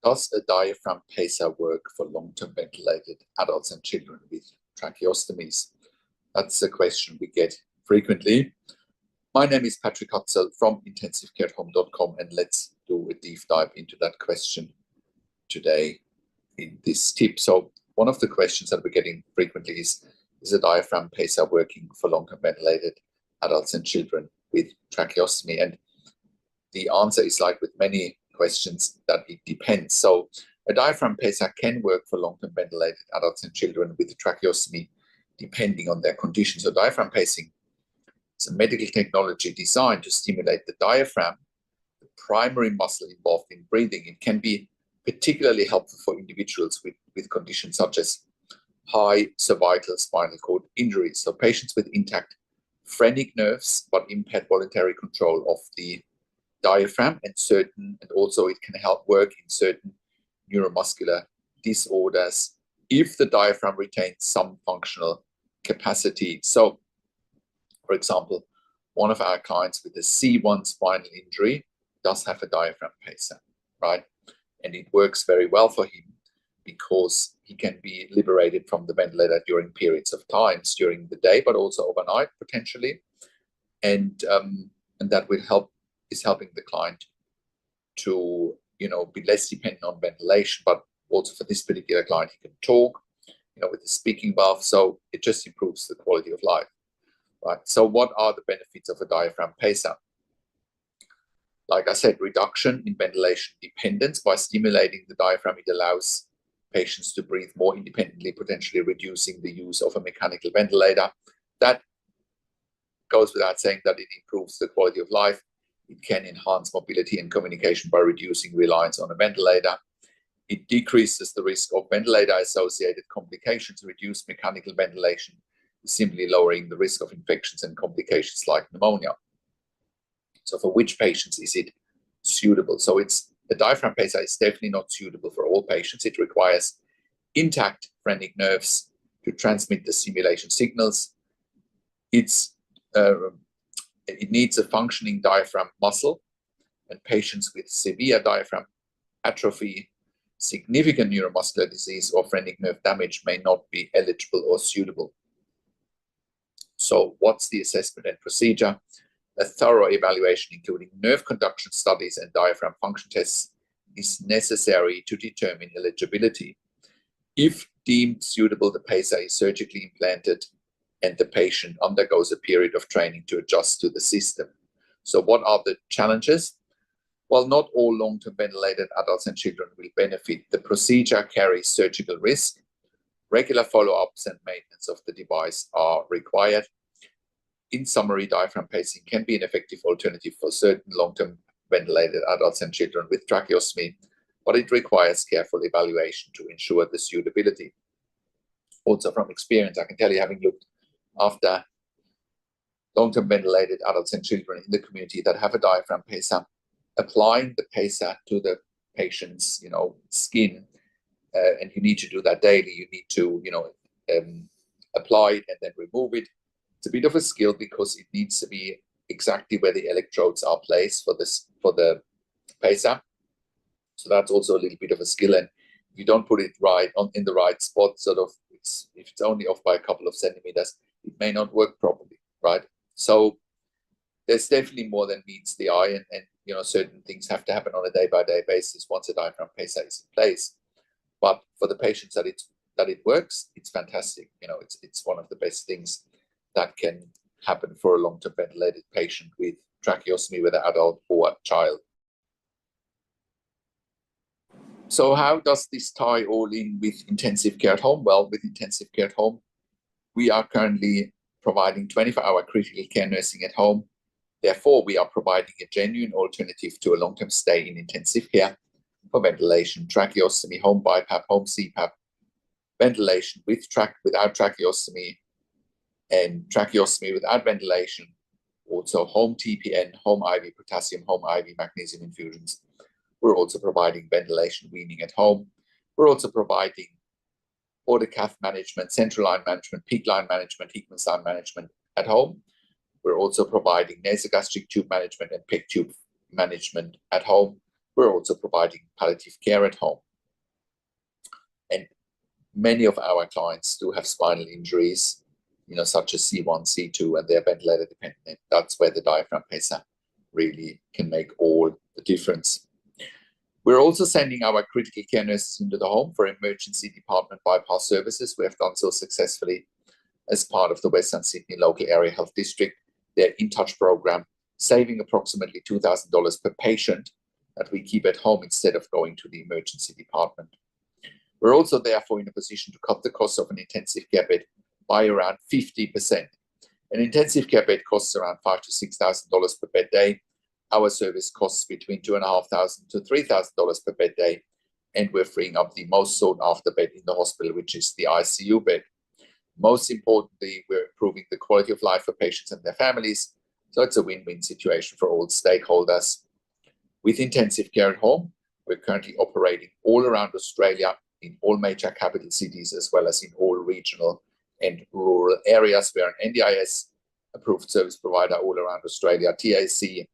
Does a diaphragm pacer work for long-term ventilated adults and children with tracheostomies? That's a question we get frequently. My name is Patrik from intensivecarehome.com, and let's do a deep dive into that question today in this tip. So one of the questions that we're getting frequently is a diaphragm pacer working for long-term ventilated adults and children with tracheostomy? And the answer is, like with many questions, that it depends. So a diaphragm pacer can work for long-term ventilated adults and children with tracheostomy depending on their condition. So diaphragm pacing is a medical technology designed to stimulate the diaphragm, the primary muscle involved in breathing. It can be particularly helpful for individuals with conditions such as high cervical spinal cord injuries. So patients with intact phrenic nerves but impaired voluntary control of the diaphragm, and also it can help work in certain neuromuscular disorders if the diaphragm retains some functional capacity. So, for example, one of our clients with a C1 spinal injury does have a diaphragm pacer, right? And it works very well for him because he can be liberated from the ventilator during periods of times during the day, but also overnight potentially. And that will is helping the client to, be less dependent on ventilation, but also for this particular client, he can talk, with the speaking valve. So it just improves the quality of life, right? So what are the benefits of a diaphragm pacer? Like I said, reduction in ventilation dependence. By stimulating the diaphragm, it allows patients to breathe more independently, potentially reducing the use of a mechanical ventilator. That goes without saying that it improves the quality of life. It can enhance mobility and communication by reducing reliance on a ventilator. It decreases the risk of ventilator-associated complications. Reduced mechanical ventilation is simply lowering the risk of infections and complications like pneumonia. So for which patients is it suitable? So the diaphragm pacer is definitely not suitable for all patients. It requires intact phrenic nerves to transmit the stimulation signals. It needs a functioning diaphragm muscle, and patients with severe diaphragm atrophy, significant neuromuscular disease, or phrenic nerve damage may not be eligible or suitable. So what's the assessment and procedure? A thorough evaluation, including nerve conduction studies and diaphragm function tests, is necessary to determine eligibility. If deemed suitable, the pacer is surgically implanted and the patient undergoes a period of training to adjust to the system. So what are the challenges? Well, not all long-term ventilated adults and children will benefit. The procedure carries surgical risk. Regular follow-ups and maintenance of the device are required. In summary, diaphragm pacing can be an effective alternative for certain long-term ventilated adults and children with tracheostomy, but it requires careful evaluation to ensure the suitability. Also from experience, I can tell you, having looked after long-term ventilated adults and children in the community that have a diaphragm pacer, applying the pacer to the patient's, skin, and you need to do that daily. You need to, apply it and then remove it. It's a bit of a skill because it needs to be exactly where the electrodes are placed for the pacer. So that's also a little bit of a skill. And if you don't put it right in the right spot, if it's only off by a couple of centimeters, it may not work properly, right? So there's definitely more than meets the eye, and certain things have to happen on a day-by-day basis once a diaphragm pacer is in place. But for the patients that it works, it's fantastic. It's one of the best things that can happen for a long-term ventilated patient with tracheostomy, whether adult or child. So how does this tie all in with intensive care at home? Well, with intensive care at home, we are currently providing 24-hour critical care nursing at home. Therefore, we are providing a genuine alternative to a long-term stay in intensive care for ventilation, tracheostomy, home BiPAP, home CPAP, ventilation without tracheostomy, and tracheostomy without ventilation, also home TPN, home IV potassium, home IV magnesium infusions. We're also providing ventilation weaning at home. We're also providing autocath management, central line management, peak line management, Hickman's line management at home. We're also providing nasogastric tube management and PEG tube management at home. we're also providing palliative care at home. And many of our clients do have spinal injuries, such as C1, C2, and they're ventilator dependent. That's where the diaphragm pacer really can make all the difference. We're also sending our critical care nurses into the home for emergency department bypass services. We have done so successfully as part of the Western Sydney Local Area Health District, their In Touch program, saving approximately $2,000 per patient that we keep at home instead of going to the emergency department. We're also therefore in a position to cut the cost of an intensive care bed by around 50%. An intensive care bed costs around $5,000 to $6,000 per bed day. Our service costs between $2,500 to $3,000 per bed day, and we're freeing up the most sought after bed in the hospital, which is the ICU bed. Most importantly, we're improving the quality of life for patients and their families, so it's a win-win situation for all stakeholders. With intensive care at home, we're currently operating all around Australia in all major capital cities, as well as in all regional and rural areas. We're an NDIS approved service provider all around Australia, TAC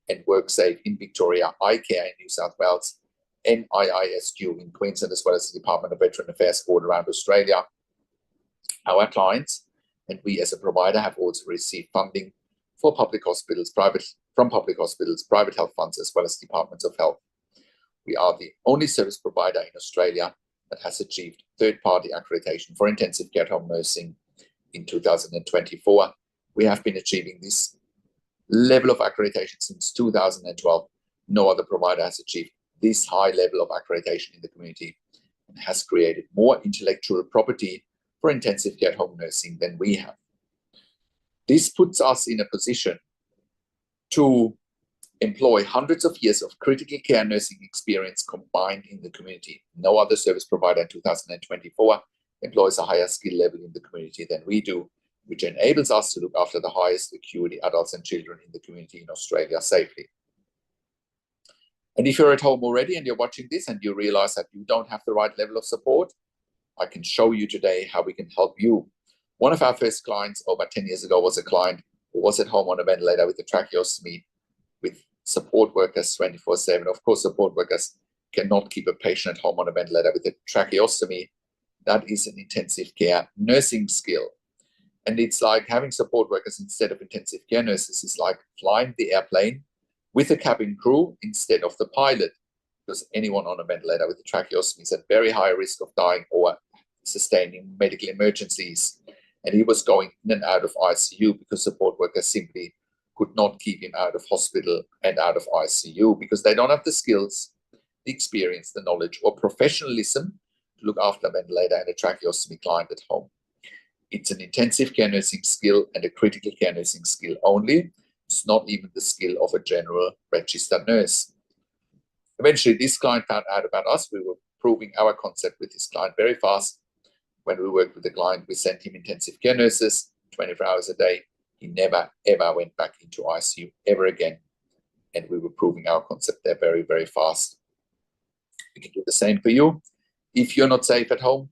and WorkSafe in Victoria, ICAH in New South Wales, and IISQ in Queensland, as well as the Department of Veteran Affairs all around Australia. Our clients and we as a provider have also received funding for public hospitals, private health funds, as well as departments of health. We are the only service provider in Australia that has achieved third-party accreditation for intensive care home nursing in 2024. We have been achieving this level of accreditation since 2012. No other provider has achieved this high level of accreditation in the community and has created more intellectual property for intensive care home nursing than we have. This puts us in a position to employ hundreds of years of critical care nursing experience combined in the community. No other service provider in 2024 employs a higher skill level in the community than we do, which enables us to look after the highest acuity adults and children in the community in Australia safely. And if you're at home already and you're watching this and you realize that you don't have the right level of support, I can show you today how we can help you. One of our first clients over 10 years ago was a client who was at home on a ventilator with a tracheostomy with support workers 24/7. Of course, support workers cannot keep a patient at home on a ventilator with a tracheostomy. That is an intensive care nursing skill. And it's like having support workers instead of intensive care nurses is like flying the airplane with a cabin crew instead of the pilot, because anyone on a ventilator with a tracheostomy is at very high risk of dying or sustaining medical emergencies. And he was going in and out of ICU because support workers simply could not keep him out of hospital and out of ICU because they don't have the skills, the experience, the knowledge, or professionalism to look after a ventilator and a tracheostomy client at home. It's an intensive care nursing skill and a critical care nursing skill only. It's not even the skill of a general registered nurse. Eventually, this client found out about us. We were proving our concept with this client very fast. When we worked with the client, we sent him intensive care nurses 24 hours a day. He never, ever went back into ICU ever again. And we were proving our concept there very, very fast. We can do the same for you. If you're not safe at home,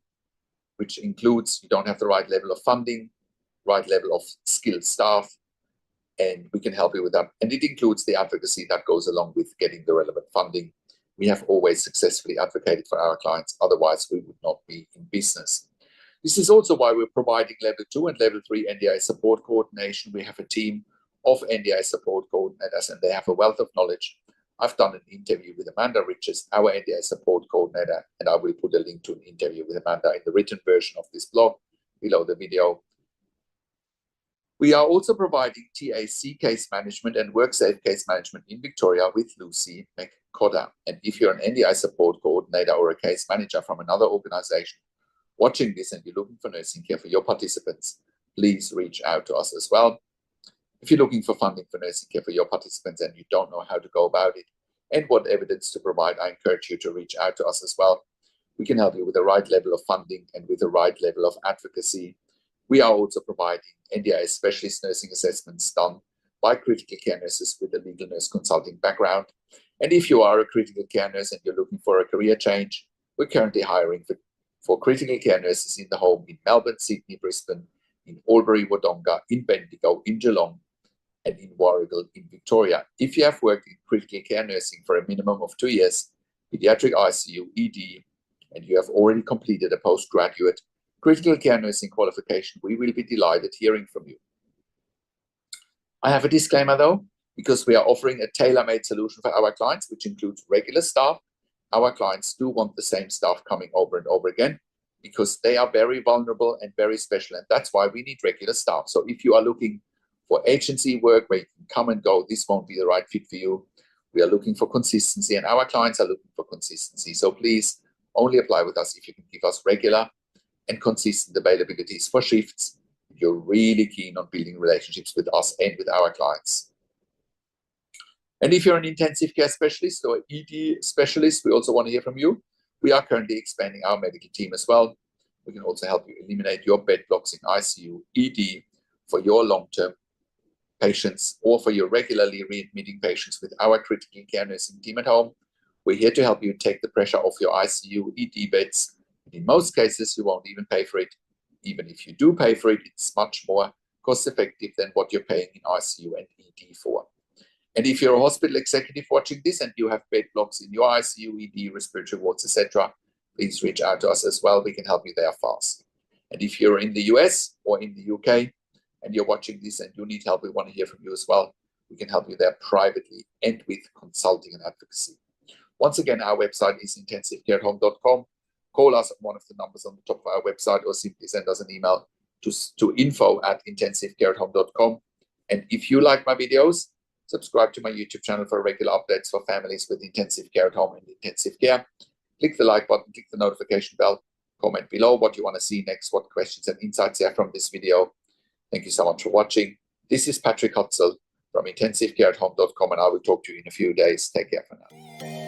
which includes you don't have the right level of funding, right level of skilled staff, and we can help you with that. And it includes the advocacy that goes along with getting the relevant funding. We have always successfully advocated for our clients. Otherwise, we would not be in business. This is also why we're providing level 2 and level 3 NDI support coordination. We have a team of NDI support coordinators and they have a wealth of knowledge. I've done an interview with Amanda Richards, our NDI support coordinator, and I will put a link to an interview with Amanda in the written version of this blog below the video. We are also providing TAC case management and WorkSafe case management in Victoria with Lucy McCotter. And if you're an NDI support coordinator or a case manager from another organization watching this and you're looking for nursing care for your participants, please reach out to us as well. If you're looking for funding for nursing care for your participants and you don't know how to go about it and what evidence to provide, I encourage you to reach out to us as well. We can help you with the right level of funding and with the right level of advocacy. We are also providing NDI specialist nursing assessments done by critical care nurses with a legal nurse consulting background. And if you are a critical care nurse and you're looking for a career change, we're currently hiring for critical care nurses in the home in Melbourne, Sydney, Brisbane, in Albury, Wodonga, in Bendigo, in Geelong, and in Warrigal in Victoria. If you have worked in critical care nursing for a minimum of 2 years, pediatric ICU, ED, and you have already completed a postgraduate critical care nursing qualification, we will be delighted hearing from you. I have a disclaimer though, because we are offering a tailor-made solution for our clients, which includes regular staff. Our clients do want the same staff coming over and over again because they are very vulnerable and very special, and that's why we need regular staff. So if you are looking for agency work where you can come and go, this won't be the right fit for you. We are looking for consistency, and our clients are looking for consistency. So please only apply with us if you can give us regular and consistent availabilities for shifts. You're really keen on building relationships with us and with our clients. And if you're an intensive care specialist or ED specialist, we also want to hear from you. We are currently expanding our medical team as well. We can also help you eliminate your bed blocks in ICU, ED for your long-term patients or for your regularly readmitting patients with our critical care nursing team at home. We're here to help you take the pressure off your ICU, ED beds. In most cases, you won't even pay for it. Even if you do pay for it, it's much more cost-effective than what you're paying in ICU and ED for. And if you're a hospital executive watching this and you have bed blocks in your ICU, ED, respiratory wards, etc., please reach out to us as well. We can help you there fast. And if you're in the US or in the UK and you're watching this and you need help, we want to hear from you as well. We can help you there privately and with consulting and advocacy. Once again, our website is intensivecarehome.com. Call us at one of the numbers on the top of our website or simply send us an email to info@intensivecarehome.com. And if you like my videos, subscribe to my YouTube channel for regular updates for families with intensive care at home and intensive care. Click the like button, click the notification bell, comment below what you want to see next, what questions and insights you have from this video. Thank you so much for watching. This is Patrik from intensivecarehome.com, and I will talk to you in a few days. Take care for now.